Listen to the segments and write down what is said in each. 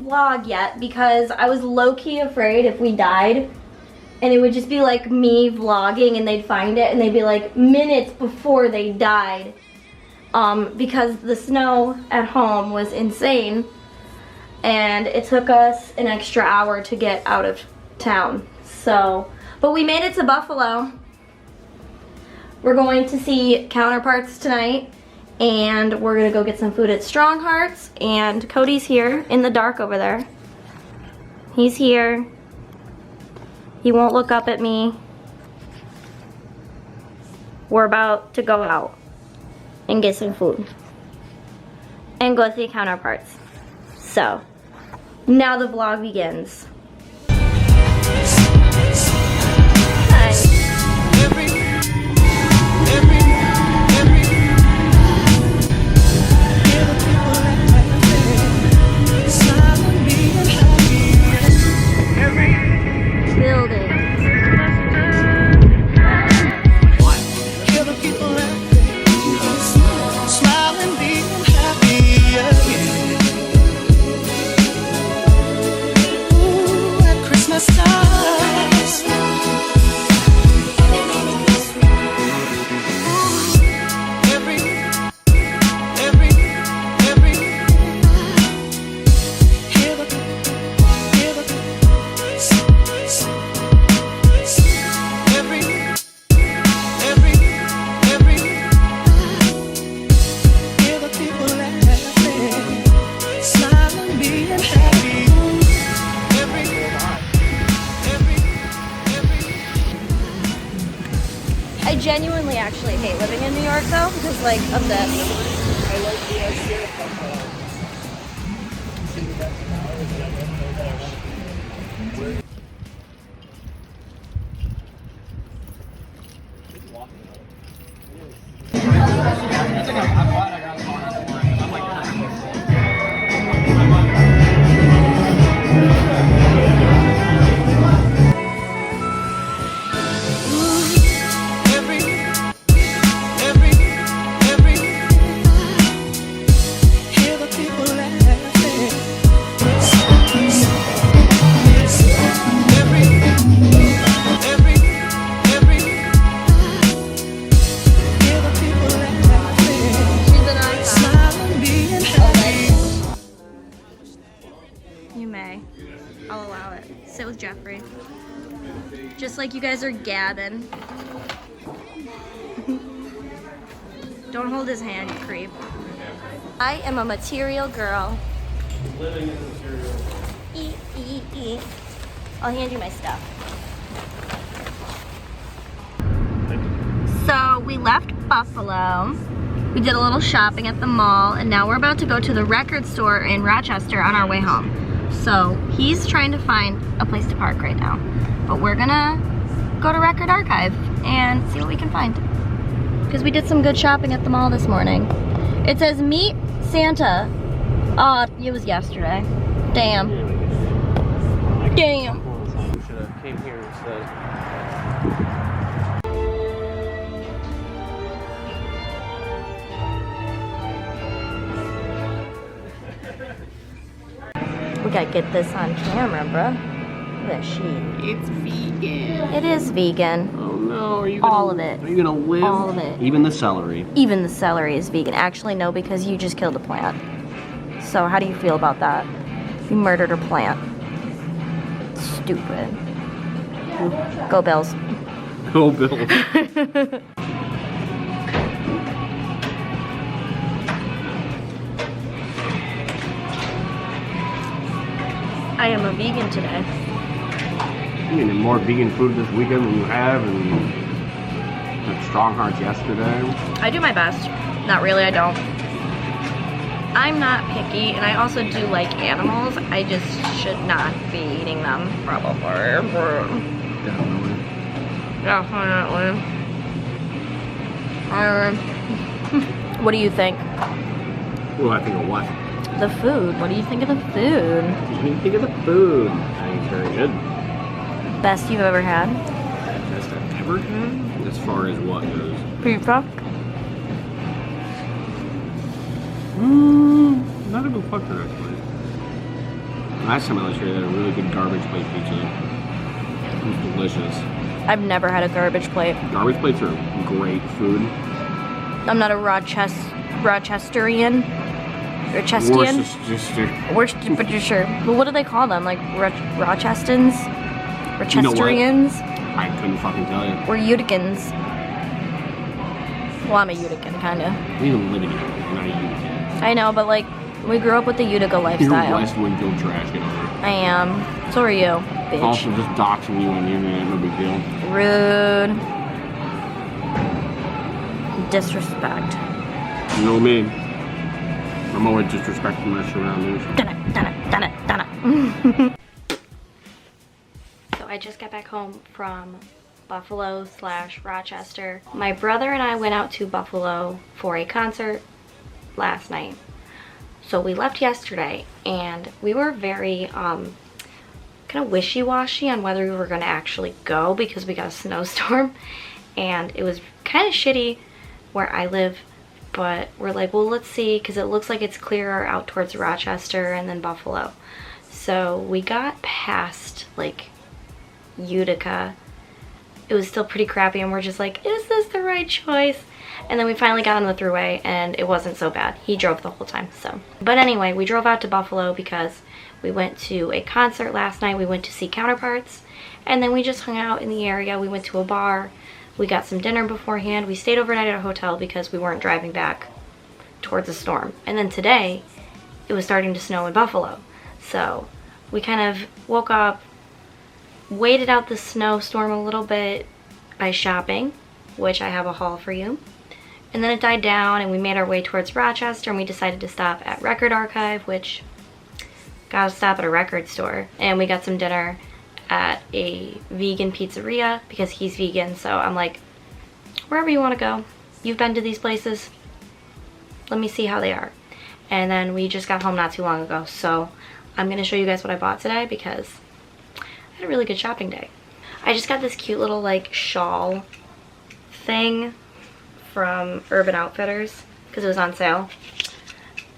vlog yet because I was low-key afraid if we died and it would just be like me vlogging and they'd find it and they'd be like minutes before they died. Because the snow at home was insane and it took us an extra hour to get out of town. So, but we made it to Buffalo. We're going to see Counterparts tonight and we're gonna go get some food at Strong Hearts, and Cody's here in the dark over there. He's here. He won't look up at me. We're about to go out and get some food and go see Counterparts. So now the vlog begins. I genuinely actually hate living in New York though, because like of this. I'll allow it. Sit with Jeffrey. Just like you guys are gabbing. Don't hold his hand, you creep. I am a material girl. Living in material. I'll hand you my stuff. So we left Buffalo. We did a little shopping at the mall, and now we're about to go to the record store in Rochester on our way home. So he's trying to find a place to park right now. But we're gonna go to Record Archive and see what we can find. Because we did some good shopping at the mall this morning. It says meet Santa. It was yesterday. Damn. Damn. We should have came here instead. We gotta get this on camera, bruh. Look at that sheet. It's vegan. It is vegan. Oh no, are you gonna, all of it. Are you gonna live? All of it. Even the celery. Even the celery is vegan. Actually, no, because you just killed a plant. So how do you feel about that? You murdered a plant. Stupid. Go Bills. Go Bills. I am a vegan today. You eating more vegan food this weekend than you have, and at Strong Hearts yesterday. I do my best. Not really, I don't. I'm not picky, and I also do like animals. I just should not be eating them, probably. Definitely. Definitely. What do you think? Well, I think of what? The food. What do you think of the food? What do you think of the food? I think it's very good. Best you've ever had? Best I've ever had? As far as what goes? Pizza? Not a good fucker, actually. Last time I was here, they had a really good garbage plate pizza. It was delicious. I've never had a garbage plate. Garbage plates are great food. I'm not a Rochesterian. Rochestian? Worcestershire. Well, what do they call them? Like Rochestans? Rochesterians? I couldn't fucking tell you. We're Uticans. Well, I'm a Utican, kinda. You don't live in Utica. You're not a Utican. I know, but like, we grew up with the Utica lifestyle. You're West Winfield trash, get over it. I am. So are you, bitch. Also, just doxing you on the internet, no big deal. Rude. Disrespect. You know me. I'm always disrespecting my surroundings. Done it. So I just got back home from Buffalo/Rochester. My brother and I went out to Buffalo for a concert last night. So we left yesterday and we were very kind of wishy-washy on whether we were going to actually go because we got a snowstorm and it was kind of shitty where I live, but we're like, well, let's see, because it looks like it's clearer out towards Rochester and then Buffalo. So we got past like Utica. It was still pretty crappy and we're just like, is this the right choice? And then we finally got on the thruway and it wasn't so bad. He drove the whole time, so. But anyway, we drove out to Buffalo because we went to a concert last night. We went to see Counterparts and then we just hung out in the area. We went to a bar. We got some dinner beforehand. We stayed overnight at a hotel because we weren't driving back towards the storm. And then today, it was starting to snow in Buffalo. So we kind of woke up, waited out the snowstorm a little bit by shopping, which I have a haul for you. And then it died down and we made our way towards Rochester and we decided to stop at Record Archive, which got to stop at a record store. And we got some dinner at a vegan pizzeria because he's vegan, so I'm like, wherever you want to go, you've been to these places, let me see how they are. And then we just got home not too long ago, so I'm gonna show you guys what I bought today because I had a really good shopping day. I just got this cute little like shawl thing from Urban Outfitters because it was on sale,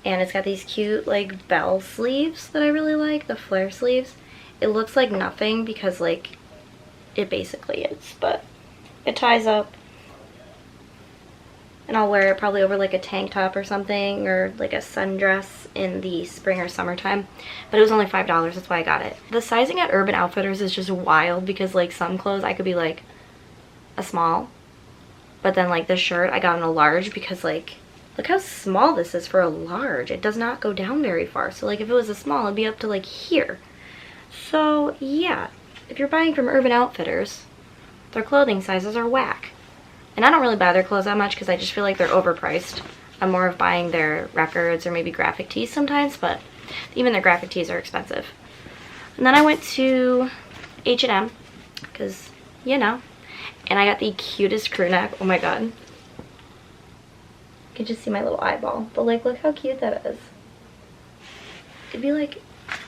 and it's got these cute like bell sleeves that I really like, the flare sleeves. It looks like nothing because like it basically is, but it ties up and I'll wear it probably over like a tank top or something, or like a sundress in the spring or summertime. But it was only $5, that's why I got it. The sizing at Urban Outfitters is just wild because like some clothes I could be like a small, but then like this shirt I got in a large because like, look how small this is for a large. It does not go down very far. So like if it was a small, it'd be up to like here. So yeah, if you're buying from Urban Outfitters, their clothing sizes are whack. And I don't really buy their clothes that much because I just feel like they're overpriced. I'm more of buying their records or maybe graphic tees sometimes, but even their graphic tees are expensive. And then I went to H&M because, you know, and I got the cutest crew neck. Oh my god. You can just see my little eyeball, but like look how cute that is. It'd be like,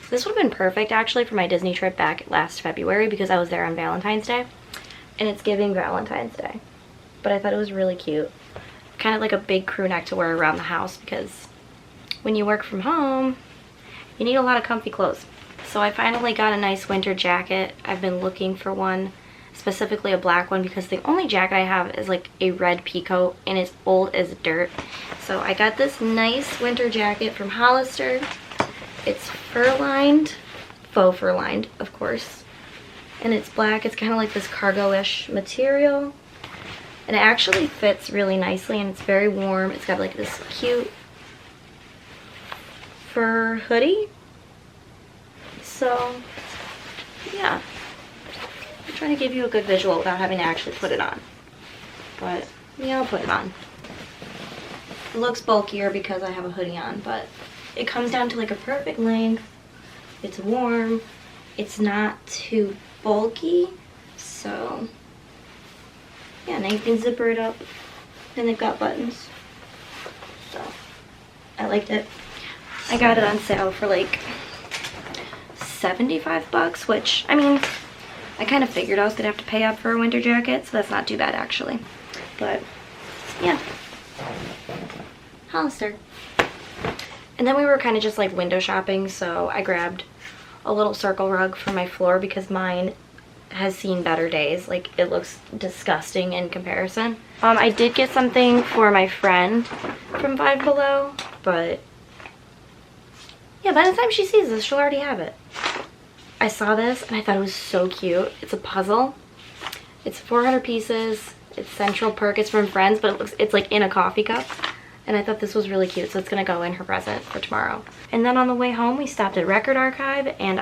this would have been perfect actually for my Disney trip back last February because I was there on Valentine's Day and it's giving Valentine's Day. But I thought it was really cute. Kind of like a big crew neck to wear around the house because when you work from home, you need a lot of comfy clothes. So I finally got a nice winter jacket. I've been looking for one, specifically a black one, because the only jacket I have is like a red peacoat and it's old as dirt. So I got this nice winter jacket from Hollister. It's fur-lined, faux fur-lined, of course. And it's black. It's kind of like this cargo-ish material. And it actually fits really nicely and it's very warm. It's got like this cute fur hoodie. So, yeah. I'm trying to give you a good visual without having to actually put it on. But, yeah, I'll put it on. It looks bulkier because I have a hoodie on, but it comes down to like a perfect length. It's warm. It's not too bulky. So, yeah, now you can zipper it up. And they've got buttons. So, I liked it. I got it on sale for like $75, which, I mean, I kind of figured I was gonna have to pay up for a winter jacket, so that's not too bad actually. But, yeah. Hollister. And then we were kind of just like window shopping, so I grabbed a little circle rug for my floor because mine has seen better days. Like, it looks disgusting in comparison. I did get something for my friend from Five Below, but yeah, by the time she sees this, she'll already have it. I saw this and I thought it was so cute. It's a puzzle. It's 400 pieces. It's Central Perk. It's from Friends, but it's like in a coffee cup. And I thought this was really cute, so it's gonna go in her present for tomorrow. And then on the way home, we stopped at Record Archive, and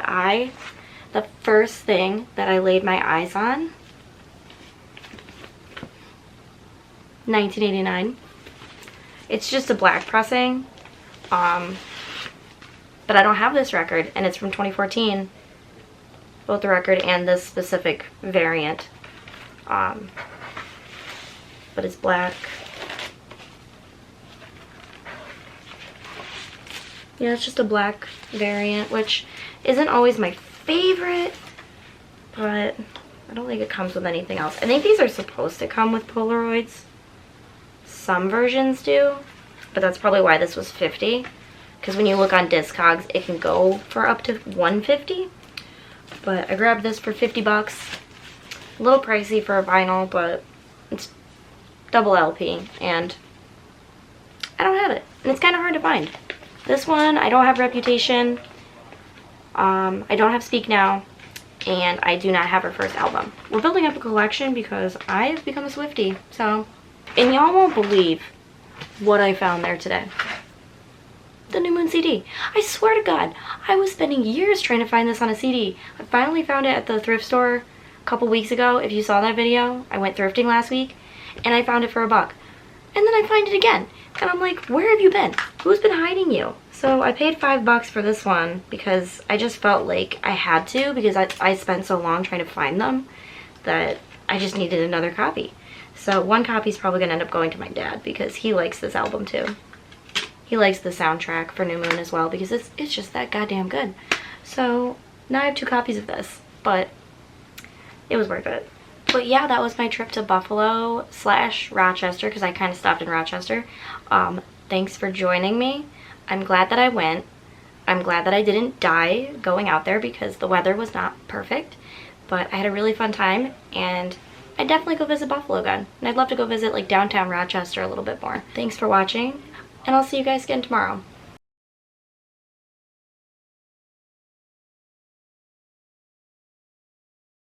the first thing that I laid my eyes on, 1989. It's just a black pressing, but I don't have this record, and it's from 2014, both the record and this specific variant. But it's black. Yeah, it's just a black variant, which isn't always my favorite, but I don't think it comes with anything else. I think these are supposed to come with Polaroids. Some versions do, but that's probably why this was $50. Because when you look on Discogs, it can go for up to $150. But I grabbed this for 50 bucks. A little pricey for a vinyl, but it's double LP, and I don't have it. And it's kind of hard to find. This one, I don't have Reputation. I don't have Speak Now. And I do not have her first album. We're building up a collection because I have become a Swiftie. So, and y'all won't believe what I found there today. The New Moon CD. I swear to God, I was spending years trying to find this on a CD. I finally found it at the thrift store a couple weeks ago. If you saw that video, I went thrifting last week and I found it for $1. And then I find it again. And I'm like, where have you been? Who's been hiding you? So I paid $5 for this one because I just felt like I had to, because I spent so long trying to find them that I just needed another copy. So one copy is probably going to end up going to my dad because he likes this album too. He likes the soundtrack for New Moon as well because it's just that goddamn good. So now I have 2 copies of this, but it was worth it. But yeah, that was my trip to Buffalo / Rochester because I kind of stopped in Rochester. Thanks for joining me. I'm glad that I went. I'm glad that I didn't die going out there because the weather was not perfect. But I had a really fun time, and I'd definitely go visit Buffalo again. And I'd love to go visit like downtown Rochester a little bit more. Thanks for watching, and I'll see you guys again tomorrow.